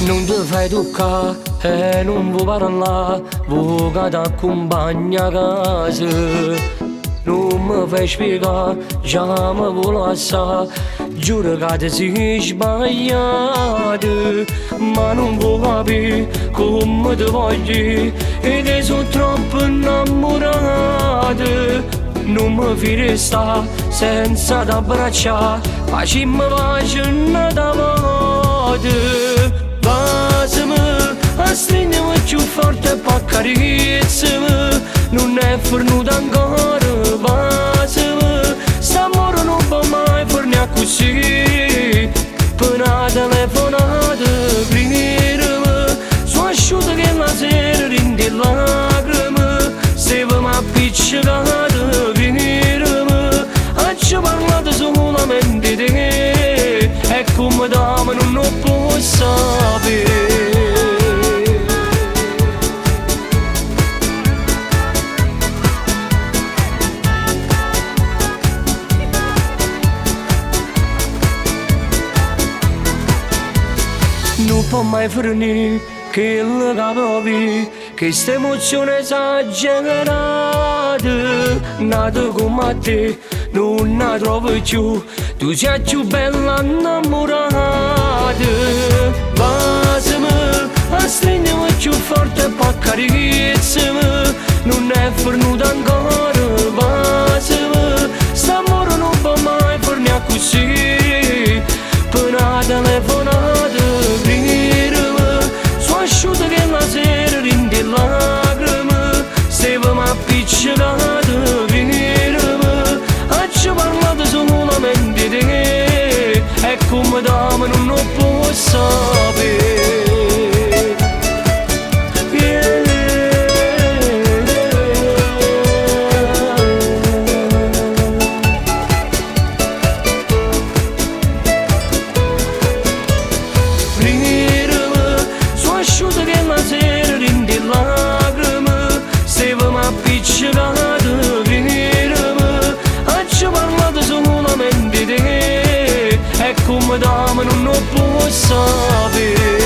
Non ti fai toccare e non vuoi parlare, vuoi che ti accompagni a casa. Non mi fai spiegare, già mi vuoi lasciare, giuro che ti sei sbagliato. Ma non vuoi capire come ti voglio e te sono troppo innamorato. Non mi fai restare senza t'abbracciare, facciamo pace una volta. Basami, stringiami più forte e poi accarezzami, non è fornuto ancora. Basami, st'amore non può mai fornire così. Per una telefonata, prendermi, sono asciutta che la sera rinde lacrime. Stiamo appiccicati, prendermi, ci parlate solamente di te, e come dama non lo può sapere. Non può mai fornire che il capi, che sta emozione esagerata. Nata come te non la trovo più, tu sei più bella innamorata. Basami, stringiami più forte e poi accarezzami, non è fornuto ancora. Basami, st'amore non può mai fornire così. Per una telefonata, prendermi, sono asciutta che la sera rinde lacrime. Stiamo appiccicati, prendermi, ci parlate solamente di te, e come dama non lo può sapere. Prendermi, sono asciutta che la sera rinde lacrime. Stiamo appiccicati, prendermi, ci parlate solamente di te, e come dama non lo può sapere.